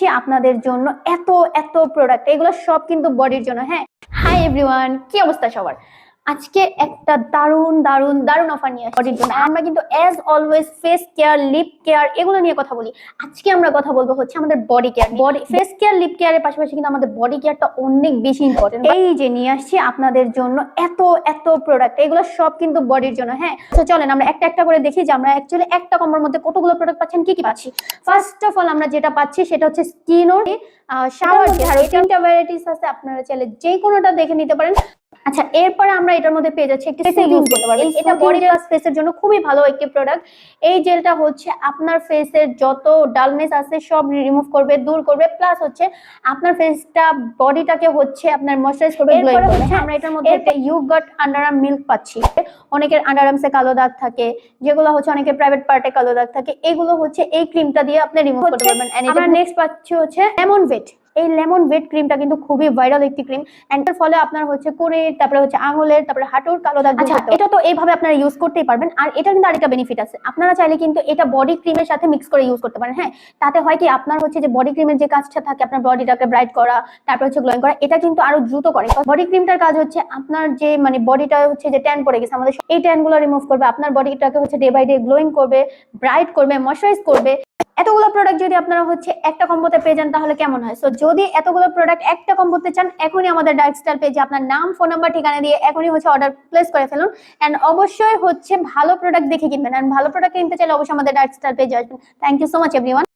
আসছি আপনাদের জন্য এত এত প্রোডাক্ট, এগুলো সব কিন্তু বডির জন্য। হ্যাঁ, হাই এভরিওয়ান, কি অবস্থা সবার? আজকে একটা দারুন দারুন দারুন অফার নিয়ে আসছি বডির জন্য। আমরা কিন্তু as always face care, lip care এগুলো নিয়ে কথা বলি। আজকে আমরা কথা বলবো হচ্ছে আমাদের body care. Body face care, lip কেয়ারের পাশাপাশি কিন্তু আমাদের বডি কেয়ারটা অনেক বেশি ইম্পর্টেন্ট। এই যে নিয়ে আসছি আপনাদের জন্য এত এত প্রোডাক্ট, এগুলো সব কিন্তু বডির জন্য। হ্যাঁ, তো চলেন আমরা একটা একটা করে দেখি যে আমরা অ্যাকচুয়ালি একটা কম্বোর মধ্যে কতগুলো প্রোডাক্ট পাচ্ছেন, কি কি পাচ্ছি। ফার্স্ট অফ অল আমরা যেটা পাচ্ছি সেটা হচ্ছে স্কিনোর শাওয়ার জেল। এই তিনটা ভ্যারাইটিস আছে, আপনারা চাইলে যে কোনোটা দেখে নিতে পারেন। আচ্ছা, এরপরে আমরা এটার মধ্যে পেয়ে যাচ্ছি একটি ইউজ করতে পারবেন। এটা বডি প্লাস ফেসের জন্য খুবই ভালো একটি প্রোডাক্ট। এই জেলটা হচ্ছে আপনার ফেসের যত ডালনেস আছে সব রিমুভ করবে, দূর করবে, প্লাস হচ্ছে আপনার ফেসটা বডিটাকে হচ্ছে আপনার ময়শ্চারাইজ করবে, গ্লো করবে। আমরা এটার মধ্যে একটা ইয়োগার্ট আন্ডারআর্ম মিল্ক পাচ্ছি। অনেকের আন্ডারআর্মসে কালো দাগ থাকে, যেগুলো হচ্ছে অনেকের প্রাইভেট পার্টে কালো দাগ থাকে, এগুলো হচ্ছে এই ক্রিমটা দিয়ে আপনি রিমুভ করতে পারবেন। আমরা নেক্সট পাচ্ছি হচ্ছে লেমন ভেট। এই লেমন ভেট ক্রিমটা কিন্তু খুবই ভাইরাল একটি ক্রিম, এন্ড এর ফলে আপনার হচ্ছে কোরের, তারপরে হচ্ছে আঙুলের, তারপরে হাঁটুর কালো দাগ। আচ্ছা, এটা তো এইভাবে আপনারা ইউজ করতেই পারবেন। আর এটা কিন্তু আরেকটা বেনিফিট আছে, আপনারা চাইলে কিন্তু এটা বডি ক্রিমের সাথে মিক্স করে ইউজ করতে পারেন। হ্যাঁ, তাতে হয় কি আপনার হচ্ছে যে বডি ক্রিমের যে কাজটা থাকে আপনার বডিটাকে ব্রাইট করা, তারপর হচ্ছে গ্লোয়িং করা, এটা কিন্তু আরো দ্রুত করে। বডি ক্রিমটার কাজ হচ্ছে আপনার যে মানে বডিটা হচ্ছে যে ট্যান পড়ে গেছে আমাদের, এই ট্যান গুলো রিমুভ করবে, আপনার বডিটাকে হচ্ছে ডে বাই ডে গ্লোয়িং করবে, ব্রাইট করবে, ময়শ্চারাইজ করবে। এতগুলো প্রোডাক্ট যদি আপনারা হচ্ছে একটা কম্বোতে পেয়ে যান তাহলে কেমন হয়? সো যদি এতগুলো প্রোডাক্ট একটা কম্বোতে চান, এখনই আমাদের ডার্ক স্টার পেজে আপনার নাম, ফোন নাম্বার, ঠিকানা দিয়ে এখনই হচ্ছে অর্ডার প্লেস করে ফেলুন। এন্ড অবশ্যই হচ্ছে ভালো প্রোডাক্ট দেখে কিনবেন। এন্ড ভালো প্রোডাক্ট কিনতে চাইলে অবশ্যই আমাদের ডার্ক স্টার পেজে আসবেন। Thank you so much everyone.